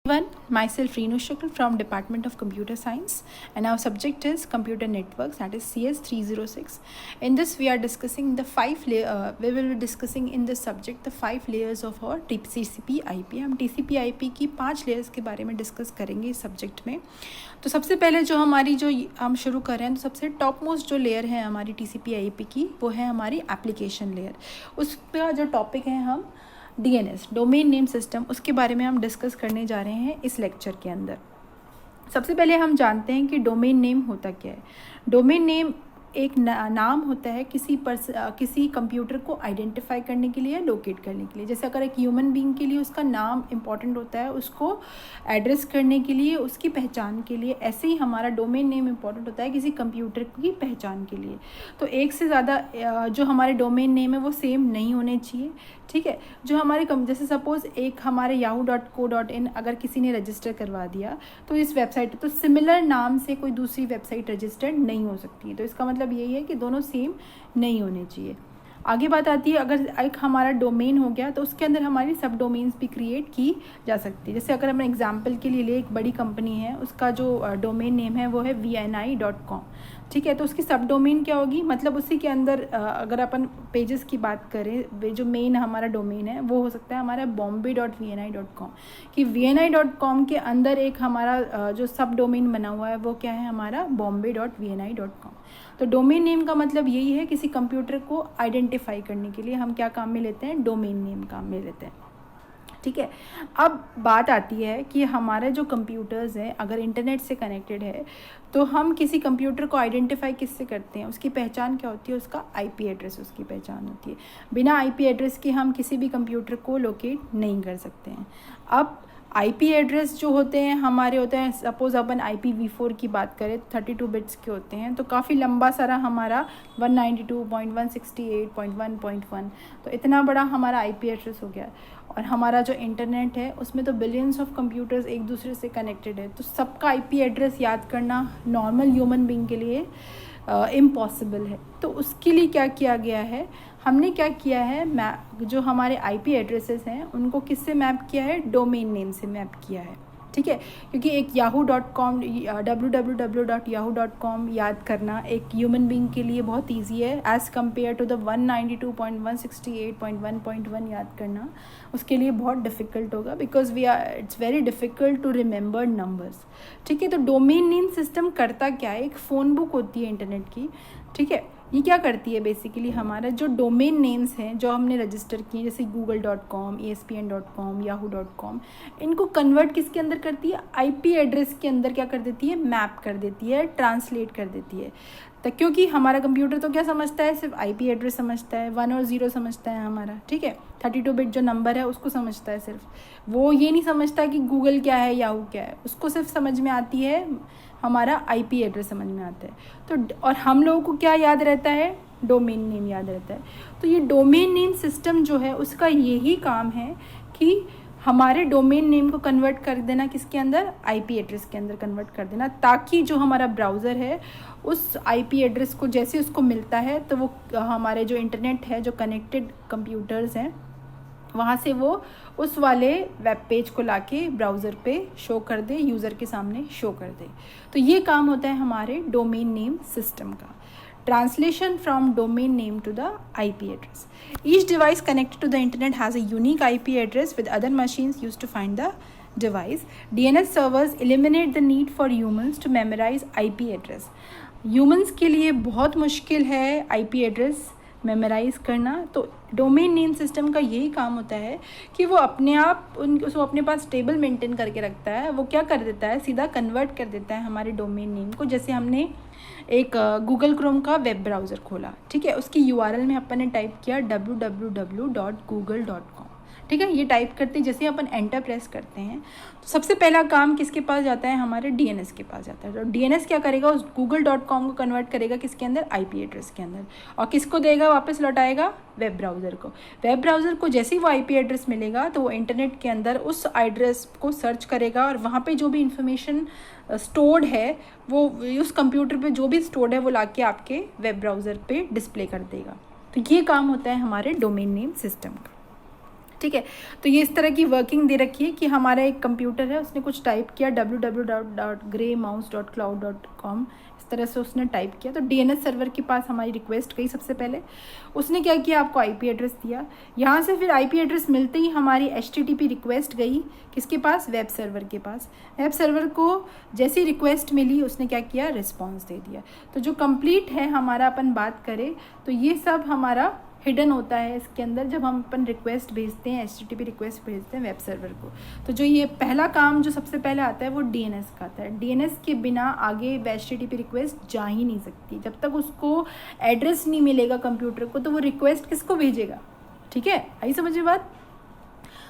Everyone, myself Reenu Shukla from Department of Computer Science, and our subject is Computer Networks, that is CS 306. In this, we are discussing we will be discussing in this subject the 5 layers of our TCP/IP. हम TCP/IP की 5 layers के बारे में discuss करेंगे इस subject में. तो सबसे पहले हम शुरू कर रहे हैं, तो सबसे टॉप मोस्ट जो लेयर है हमारी TCP/IP की, वो है हमारी एप्लीकेशन लेयर. उसका जो टॉपिक है हम DNS, डोमेन नेम सिस्टम, उसके बारे में हम डिस्कस करने जा रहे हैं इस लेक्चर के अंदर. सबसे पहले हम जानते हैं कि डोमेन नेम होता क्या है. डोमेन नेम एक नाम होता है किसी कंप्यूटर को आइडेंटिफाई करने के लिए, लोकेट करने के लिए. जैसे अगर एक ह्यूमन बीइंग के लिए उसका नाम इंपॉर्टेंट होता है उसको एड्रेस करने के लिए, उसकी पहचान के लिए, ऐसे ही हमारा डोमेन नेम इंपॉर्टेंट होता है किसी कंप्यूटर की पहचान के लिए. तो एक से ज़्यादा जो हमारे डोमेन नेम है वो सेम नहीं होने चाहिए. ठीक है, जो हमारे जैसे सपोज़ एक हमारे yahoo.co.in अगर किसी ने रजिस्टर करवा दिया तो इस वेबसाइट तो सिमिलर नाम से कोई दूसरी वेबसाइट रजिस्टर्ड नहीं हो सकती है. तो इसका मतलब यही है कि दोनों सेम नहीं होने चाहिए. आगे बात आती है, अगर एक हमारा डोमेन हो गया तो उसके अंदर हमारी सब डोमेन्स भी क्रिएट की जा सकती है. जैसे अगर हम एग्जांपल के लिए ले, एक बड़ी कंपनी है, उसका जो डोमेन नेम है वो है vni.com. ठीक है, तो उसकी सब डोमेन क्या होगी, मतलब उसी के अंदर अगर अपन पेजेस की बात करें, जो मेन हमारा डोमेन है वो हो सकता है हमारा bombay.vni.com. कि vni.com के अंदर एक हमारा जो सब डोमेन बना हुआ है वो क्या है, हमारा bombay.vni.com. तो डोमेन नेम का मतलब यही है, किसी कंप्यूटर को आइडेंटिफाई करने के लिए हम क्या काम में लेते हैं, डोमेन नेम काम में लेते हैं. ठीक है, अब बात आती है कि हमारे जो कंप्यूटर्स हैं अगर इंटरनेट से कनेक्टेड है तो हम किसी कंप्यूटर को आइडेंटिफाई किससे करते हैं, उसकी पहचान क्या होती है, उसका IP एड्रेस उसकी पहचान होती है. बिना IP एड्रेस के हम किसी भी कंप्यूटर को लोकेट नहीं कर सकते हैं. अब IP एड्रेस जो होते हैं हमारे होते हैं, सपोज़ अपन IPv4 की बात करें 32 बिट्स के होते हैं, तो काफ़ी लंबा सारा हमारा 192.168.1.1, तो इतना बड़ा हमारा IP एड्रेस हो गया. और हमारा जो इंटरनेट है उसमें तो बिलियंस ऑफ कंप्यूटर्स एक दूसरे से कनेक्टेड है, तो सबका IP एड्रेस याद करना नॉर्मल ह्यूमन बीइंग के लिए इम्पॉसिबल है. तो उसके लिए क्या किया गया है, हमने क्या किया है, जो हमारे IP एड्रेसेस हैं उनको किससे मैप किया है, डोमेन नेम से मैप किया है. ठीक है, क्योंकि एक yahoo.com www.yahoo.com याद करना एक ह्यूमन बीइंग के लिए बहुत इजी है एज़ कम्पेयर टू द 192.168.1.1 याद करना उसके लिए बहुत डिफ़िकल्ट होगा, because it's very difficult to remember numbers. ठीक है, तो डोमेन नेम सिस्टम करता क्या है, एक फ़ोन बुक होती है इंटरनेट की. ठीक है, ये क्या करती है, बेसिकली हमारा जो डोमेन नेम्स हैं जो हमने रजिस्टर किए, जैसे google.com, ESPN.com, yahoo.com, इनको कन्वर्ट किसके अंदर करती है, IP एड्रेस के अंदर क्या कर देती है, मैप कर देती है, ट्रांसलेट कर देती है. तो क्योंकि हमारा कंप्यूटर तो क्या समझता है, सिर्फ IP एड्रेस समझता है, 1 और 0 समझता है हमारा. ठीक है, 32 बिट जो नंबर है उसको समझता है सिर्फ, वो ये नहीं समझता कि गूगल क्या है, याहू क्या है. उसको सिर्फ समझ में आती है हमारा IP एड्रेस समझ में आता है. तो और हम लोगों को क्या याद रहता है, डोमेन नेम याद रहता है. तो ये डोमेन नेम सिस्टम जो है उसका यही काम है कि हमारे डोमेन नेम को कन्वर्ट कर देना, किसके अंदर, IP एड्रेस के अंदर कन्वर्ट कर देना, ताकि जो हमारा ब्राउज़र है उस IP एड्रेस को जैसे उसको मिलता है तो वो हमारे जो इंटरनेट है, जो कनेक्टेड कंप्यूटर्स हैं, वहाँ से वो उस वाले वेब पेज को लाके ब्राउज़र पे शो कर दे, यूज़र के सामने शो कर दे. तो ये काम होता है हमारे डोमेन नेम सिस्टम का. Translation from domain name to the IP address. Each device connected to the internet has a unique IP address with other machines used to find the device. DNS servers eliminate the need for humans to memorize IP address. Humans के लिए बहुत मुश्किल है IP address memorise करना. तो domain name system का यही काम होता है कि वो अपने आप उसको अपने पास टेबल मेंटेन करके रखता है. वो क्या कर देता है, सीधा कन्वर्ट कर देता है हमारे डोमेन नेम को. जैसे हमने एक गूगल क्रोम का वेब ब्राउज़र खोला, ठीक है, उसकी URL में अपन ने टाइप किया www.google.com. ठीक है, ये टाइप करते जैसे अपन एंटर प्रेस करते हैं तो सबसे पहला काम किसके पास जाता है, हमारे DNS के पास जाता है. तो DNS क्या करेगा, उस google.com को कन्वर्ट करेगा किसके अंदर, IP एड्रेस के अंदर, और किसको देगा, वापस लौटाएगा वेब ब्राउज़र को. वेब ब्राउज़र को जैसे ही वो IP एड्रेस मिलेगा तो वो इंटरनेट के अंदर उस एड्रेस को सर्च करेगा और वहाँ पे जो भी इंफॉर्मेशन स्टोर्ड है वो उस कंप्यूटर पे जो भी स्टोर्ड है वो लाके आपके वेब ब्राउज़र पे डिस्प्ले कर देगा. तो ये काम होता है हमारे डोमेन नेम सिस्टम का. ठीक है। तो ये इस तरह की वर्किंग दे रखी है कि हमारा एक कंप्यूटर है, उसने कुछ टाइप किया www.greymouse.cloud.com, इस तरह से उसने टाइप किया। तो डीएनएस सर्वर के पास हमारी रिक्वेस्ट गई। सबसे पहले उसने क्या किया, आपको आईपी एड्रेस दिया। यहाँ से फिर आईपी एड्रेस मिलते ही हमारी एचटीटीपी रिक्वेस्ट गई किसके पास, वेब सर्वर के पास। वेब सर्वर को जैसी रिक्वेस्ट मिली उसने क्या किया, रिस्पॉन्स दे दिया। तो जो कंप्लीट है हमारा, अपन बात करें तो ये सब हमारा हिडन होता है इसके अंदर जब हम अपन रिक्वेस्ट भेजते हैं, एचटीटीपी रिक्वेस्ट भेजते हैं वेब सर्वर को। तो जो ये पहला काम जो सबसे पहले आता है वो डीएनएस का आता है। डीएनएस के बिना आगे एचटीटीपी रिक्वेस्ट जा ही नहीं सकती। जब तक उसको एड्रेस नहीं मिलेगा कंप्यूटर को तो वो रिक्वेस्ट किसको भेजेगा। ठीक है, आई समझ में बात।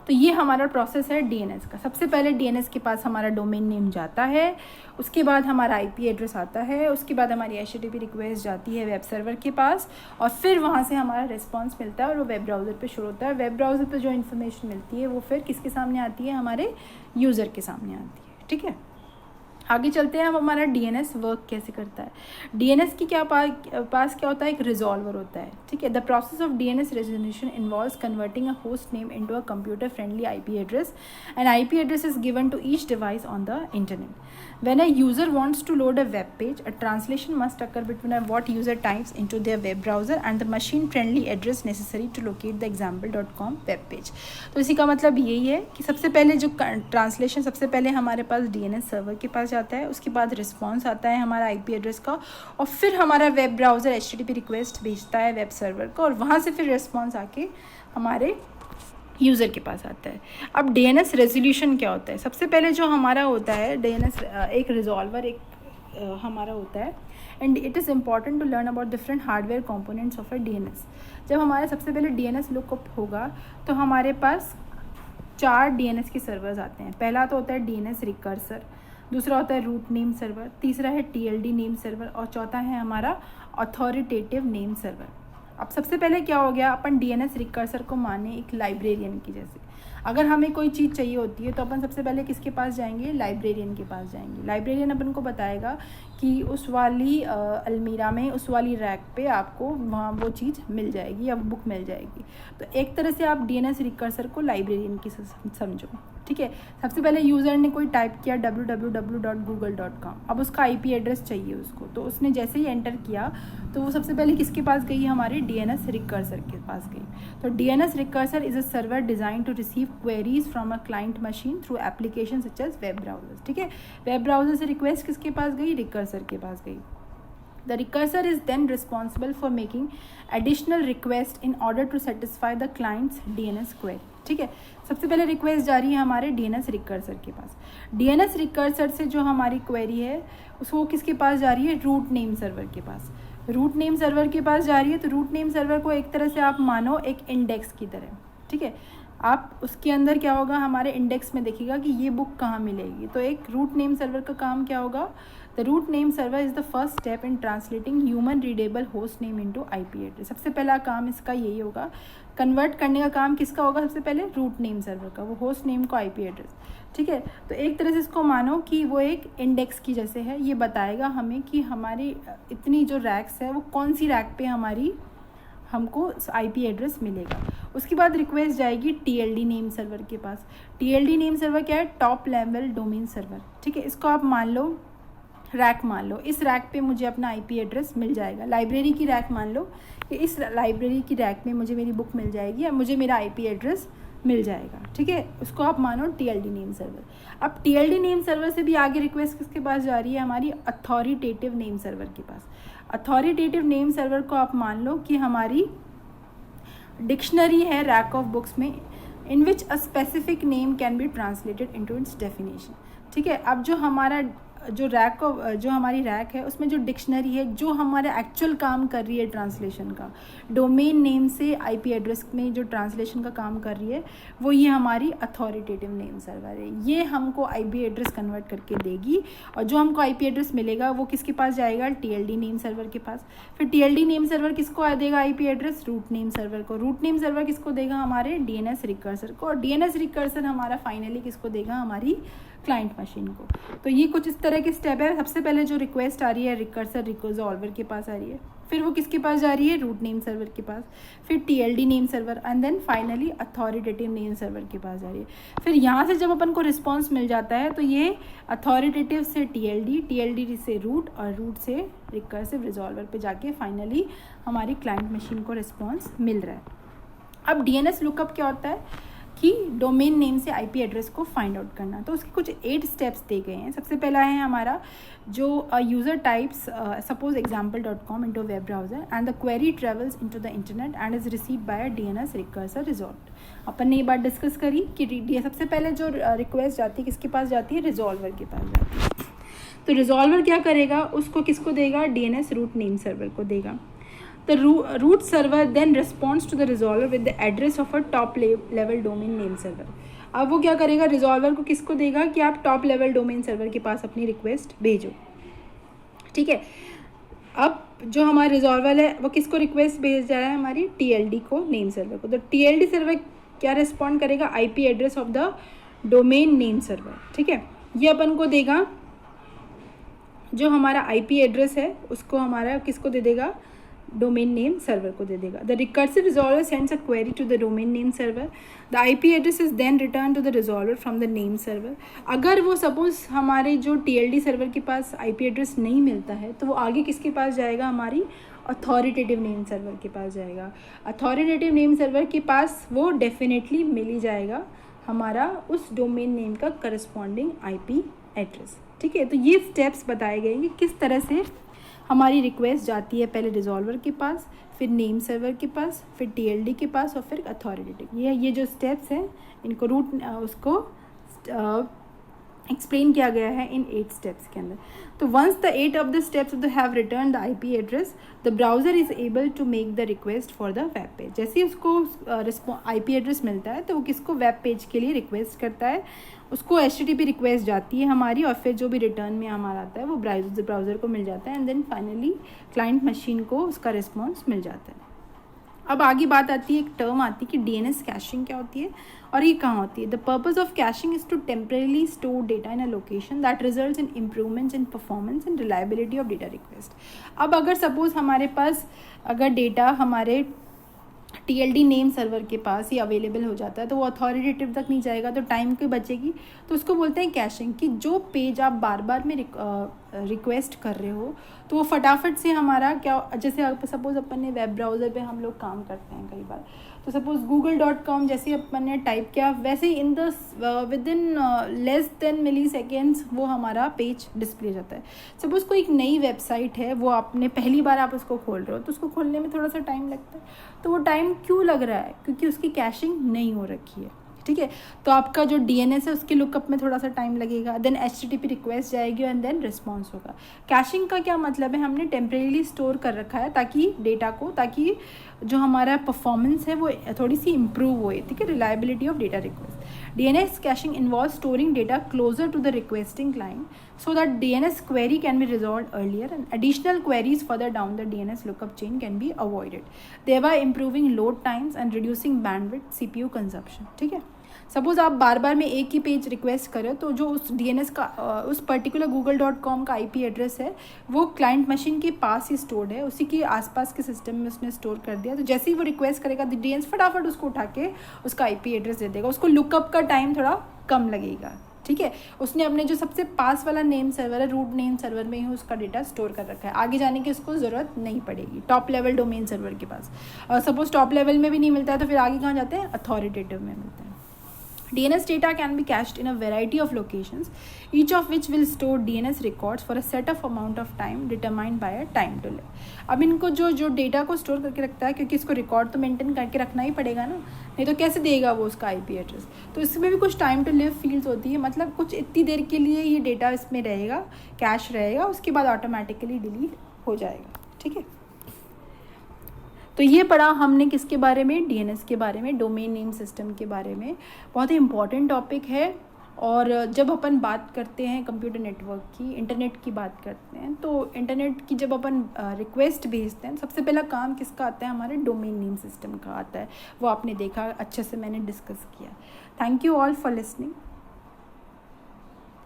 तो ये हमारा प्रोसेस है डीएनएस का। सबसे पहले डीएनएस के पास हमारा डोमेन नेम जाता है, उसके बाद हमारा आईपी एड्रेस आता है, उसके बाद हमारी एचटीटीपी रिक्वेस्ट जाती है वेब सर्वर के पास और फिर वहाँ से हमारा रिस्पांस मिलता है और वो वेब ब्राउज़र पे शुरू होता है। वेब ब्राउज़र पे जो इन्फॉर्मेशन मिलती है वो फिर किसके सामने आती है, हमारे यूज़र के सामने आती है। ठीक है, आगे चलते हैं। अब हमारा डीएनएस वर्क कैसे करता है। डीएनएस की पास क्या होता है, एक रिजॉल्वर होता है। ठीक है, the process of DNS resolution involves converting a host name into a computer friendly IP address and IP address is given to each device on the internet. When a user wants to load a web page, a translation must occur between what user types into their web browser and the machine-friendly address necessary to locate the example.com web page. तो इसी का मतलब यही है कि सबसे पहले जो ट्रांसलेशन सबसे पहले हमारे पास डीएनएस सर्वर के पास जाता है, उसके बाद रिस्पॉन्स आता है हमारा आईपी एड्रेस का और फिर हमारा वेब ब्राउज़र एचटीटीपी रिक्वेस्ट भेजता है वेब सर्वर को और वहाँ से फिर रिस्पॉन्स आके हमारे यूज़र के पास आता है। अब डीएनएस रेजोल्यूशन क्या होता है, सबसे पहले जो हमारा होता है डीएनएस एक रिजॉल्वर एक हमारा होता है and it is important to learn about different hardware components of a DNS. जब हमारा सबसे पहले डीएनएस लुकअप होगा तो हमारे पास 4 डीएनएस के सर्वर्स आते हैं। पहला तो होता है डीएनएस रिकर्सर, दूसरा होता है रूट नेम सर्वर, तीसरा है टीएलडी नेम सर्वर और चौथा है हमारा अथॉरिटेटिव नेम सर्वर। अब सबसे पहले क्या हो गया, अपन डीएनएस रिकर्सर को माने एक लाइब्रेरियन की जैसे। अगर हमें कोई चीज़ चाहिए होती है तो अपन सबसे पहले किसके पास जाएंगे, लाइब्रेरियन के पास जाएंगे। लाइब्रेरियन अपन को बताएगा कि उस वाली अलमीरा में उस वाली रैक पे आपको वहाँ वो चीज़ मिल जाएगी या बुक मिल जाएगी। तो एक तरह से आप डीएनएस रिकर्सर को लाइब्रेरियन की समझो। ठीक है, सबसे पहले यूज़र ने कोई टाइप किया www.google.com, अब उसका आईपी एड्रेस चाहिए उसको, तो उसने जैसे ही एंटर किया तो वो सबसे पहले किसके पास गई, हमारे डीएनएस रिकर्सर के पास गई। तो DNS recursor is a server design to receive queries from a client machine through application such as web browser. ठीक है, वेब ब्राउजर से रिक्वेस्ट किसके पास गई, रिकर्सर के पास गई। The recursor is then responsible for making additional requests in order to satisfy the client's DNS query. ठीक है, सबसे पहले रिक्वेस्ट जा रही है हमारे डीएनएस रिकर्सर के पास। डीएनएस रिकर्सर से जो हमारी क्वेरी है उसको किसके पास जा रही है, रूट नेम सर्वर के पास। रूट नेम सर्वर के पास जा रही है तो रूट नेम सर्वर को एक तरह से आप मानो एक इंडेक्स की तरह। ठीक है, आप उसके अंदर क्या होगा, हमारे इंडेक्स में देखिएगा कि ये बुक कहाँ मिलेगी। तो एक रूट नेम सर्वर का काम क्या होगा, the root name server is the first step in translating human readable host name into IP address. सबसे पहला काम इसका यही होगा, कन्वर्ट करने का काम किसका होगा, सबसे पहले रूट नेम सर्वर का, वो होस्ट नेम को आईपी एड्रेस। ठीक है, तो एक तरह से इसको मानो कि वो एक इंडेक्स की जैसे है, ये बताएगा हमें कि हमारी इतनी जो रैक्स है वो कौन सी रैक पे हमारी हमको आईपी एड्रेस मिलेगा। उसके बाद रिक्वेस्ट जाएगी टीएलडी नेम सर्वर के पास। टीएलडी नेम सर्वर क्या है, टॉप लेवल डोमेन सर्वर। ठीक है, इसको आप मान लो रैक मान लो, इस रैक पे मुझे अपना आईपी एड्रेस मिल जाएगा। लाइब्रेरी की रैक मान लो कि इस लाइब्रेरी की रैक में मुझे मेरी बुक मिल जाएगी या मुझे मेरा आईपी एड्रेस मिल जाएगा। ठीक है, उसको आप मानो टीएलडी नेम सर्वर। अब टीएलडी नेम सर्वर से भी आगे रिक्वेस्ट किसके पास जा रही है, हमारी अथॉरिटेटिव नेम सर्वर के पास। अथॉरिटेटिव नेम सर्वर को आप मान लो कि हमारी डिक्शनरी है रैक ऑफ बुक्स में, in which a specific name can be translated into its definition. ठीक है, अब जो हमारा जो हमारी रैक है उसमें जो डिक्शनरी है जो हमारा एक्चुअल काम कर रही है ट्रांसलेशन का, डोमेन नेम से आईपी एड्रेस में जो ट्रांसलेशन का काम कर रही है वो ये हमारी अथॉरिटेटिव नेम सर्वर है। ये हमको आईपी एड्रेस कन्वर्ट करके देगी और जो हमको आईपी एड्रेस मिलेगा वो किसके पास जाएगा, टीएलडी नेम सर्वर के पास। फिर टीएलडी नेम सर्वर किसको देगा IP address, root name server को। रूट नेम सर्वर किसको देगा, हमारे डीएनएस रिकर्सर को। और डीएनएस रिकर्सर हमारा फाइनली किसको देगा, हमारी क्लाइंट मशीन को। तो ये कुछ इस तरह के स्टेप है। सबसे पहले जो रिक्वेस्ट आ रही है रिकर्सर रिजॉल्वर के पास आ रही है, फिर वो किसके पास जा रही है, रूट नेम सर्वर के पास, फिर TLD name server, and then finally authoritative name server के पास जा रही है। फिर यहाँ से जब अपन को रिस्पॉन्स मिल जाता है तो ये अथॉरिटेटिव से TLD से रूट, और रूट से रिकर्सिव रिजॉल्वर पे जाके फाइनली हमारी क्लाइंट मशीन को रिस्पॉन्स मिल रहा है। अब DNS लुकअप क्या होता है कि डोमेन नेम से IP एड्रेस को फाइंड आउट करना। तो उसके कुछ 8 स्टेप्स दिए गए हैं। सबसे पहला है हमारा जो user types suppose example.com into web browser and the query travels into the internet and is received by DNS recursor resolve. अपन ने ये बात डिस्कस करी कि सबसे पहले जो रिक्वेस्ट जाती है किसके पास जाती है, रिजॉल्वर के पास जाती है। तो रिजॉल्वर क्या करेगा, उसको किसको देगा, DNS रूट नेम सर्वर को देगा। The root server then responds to the resolver with the address of a top level domain name server। अब वो क्या करेगा, रिजॉल्वर को किसको देगा कि आप टॉप लेवल डोमेन सर्वर के पास अपनी रिक्वेस्ट भेजो। ठीक है, अब जो हमारा रिजॉल्वर है वो किसको रिक्वेस्ट भेज जा रहा है, हमारी TLD को नेम सर्वर को। तो TLD सर्वर क्या रिस्पॉन्ड करेगा, IP address of the domain name server. ठीक है, ये अपन को देगा जो हमारा IP एड्रेस है उसको हमारा किसको दे देगा, डोमेन नेम सर्वर को दे देगा। The recursive resolver sends a query to the domain name server, the IP address is then return to the resolver from the name server. अगर वो सपोज हमारे जो TLD सर्वर के पास IP एड्रेस नहीं मिलता है तो वो आगे किसके पास जाएगा, हमारी अथॉरिटेटिव नेम सर्वर के पास जाएगा। अथॉरिटेटिव नेम सर्वर के पास वो डेफिनेटली मिल ही जाएगा हमारा उस डोमेन नेम का करस्पॉन्डिंग IP एड्रेस। ठीक है, तो ये स्टेप्स बताए गए कि किस तरह से हमारी रिक्वेस्ट जाती है, पहले रिजॉल्वर के पास, फिर नेम सर्वर के पास, फिर TLD के पास और फिर अथॉरिटेटिव। ये जो स्टेप्स हैं इनको रूट उसको एक्सप्लेन किया गया है इन 8 स्टेप्स के अंदर। तो once the 8 of the steps have return the IP address, the browser is able to make the request for the web page. जैसे ही उसको IP एड्रेस मिलता है तो वो किसको, वेब पेज के लिए रिक्वेस्ट करता है, उसको HTTP रिक्वेस्ट जाती है हमारी, और फिर जो भी रिटर्न में हमारा आता है वो ब्राउज़र को मिल जाता है, and then finally client machine को उसका रिस्पॉन्स मिल जाता है। अब आगे बात आती है, एक टर्म आती है कि DNS कैशिंग क्या होती है और ये कहाँ होती है। The purpose of caching is to temporarily store data in a location that results in improvements in performance and reliability of data request. अब अगर सपोज हमारे पास अगर डेटा हमारे TLD नेम सर्वर के पास ही अवेलेबल हो जाता है तो वो अथॉरिटेटिव तक नहीं जाएगा, तो टाइम की बचेगी। तो उसको बोलते हैं कैशिंग, कि जो पेज आप बार बार में रिक्वेस्ट कर रहे हो तो वो फटाफट से हमारा क्या, जैसे सपोज़ अपन ने वेब ब्राउज़र पे हम लोग काम करते हैं कई बार, तो सपोज़ google.com जैसे अपन ने टाइप किया वैसे ही in the within less than milliseconds वो हमारा पेज डिस्प्ले हो जाता है। सपोज़ कोई एक नई वेबसाइट है, वो आपने पहली बार आप उसको खोल रहे हो तो उसको खोलने में थोड़ा सा टाइम लगता है। तो वो टाइम क्यों लग रहा है, क्योंकि उसकी कैशिंग नहीं हो रखी है। ठीक है, तो आपका जो DNS है उसके लुकअप में थोड़ा सा टाइम लगेगा, देन HTTP रिक्वेस्ट जाएगी एंड देन रिस्पॉन्स होगा। कैशिंग का क्या मतलब है, हमने टेम्परेली स्टोर कर रखा है ताकि डेटा को, ताकि जो हमारा परफॉर्मेंस है वो थोड़ी सी इम्प्रूव होए। ठीक है, reliability of data request. DNS caching involve storing data closer to the requesting client so that DNS query can be resolved earlier and additional queries further down the DNS lookup chain can be avoided, thereby improving load times and reducing bandwidth CPU consumption। ठीक है, suppose आप बार बार में एक ही page request करें तो जो उस DNS का उस पर्टिकुलर google.com का IP एड्रेस है वो क्लाइंट मशीन के पास ही स्टोर्ड है, उसी के आसपास के सिस्टम में उसने स्टोर कर दिया। तो जैसे ही वो रिक्वेस्ट करेगा DNS फटाफट उसको उठा के उसका IP एड्रेस दे देगा, उसको लुकअप का टाइम थोड़ा कम लगेगा। ठीक है, उसने अपने जो सबसे पास वाला नेम सर्वर है, रूट नेम सर्वर में ही उसका डेटा स्टोर कर रखा है, आगे जाने की उसको ज़रूरत नहीं पड़ेगी टॉप लेवल डोमेन सर्वर के पास। और सपोज टॉप लेवल में भी नहीं मिलता है तो फिर आगे कहाँ जाते हैं, अथॉरिटेटिव में मिलते हैं। DNS data can be cached in a variety of locations, each of which will store DNS records for a set of amount of time determined by a time to live। अब इनको जो data को store करके रखता है, क्योंकि इसको record तो मेंटेन करके रखना ही पड़ेगा ना, नहीं तो कैसे देगा वो उसका IP एड्रेस। तो इसमें भी कुछ टाइम टू लिव फील्ड्स होती है, मतलब कुछ इतनी देर के लिए ये डेटा इसमें रहेगा, कैश रहेगा, उसके बाद ऑटोमेटिकली डिलीट हो जाएगा। ठीक है, तो ये पढ़ा हमने किसके बारे में, DNS के बारे में, डोमेन नेम सिस्टम के बारे में। बहुत ही इम्पॉर्टेंट टॉपिक है। और जब अपन बात करते हैं कंप्यूटर नेटवर्क की, इंटरनेट की बात करते हैं, तो इंटरनेट की जब अपन रिक्वेस्ट भेजते हैं सबसे पहला काम किसका आता है, हमारे डोमेन नेम सिस्टम का आता है। वो आपने देखा, अच्छे से मैंने डिस्कस किया। Thank you all for listening.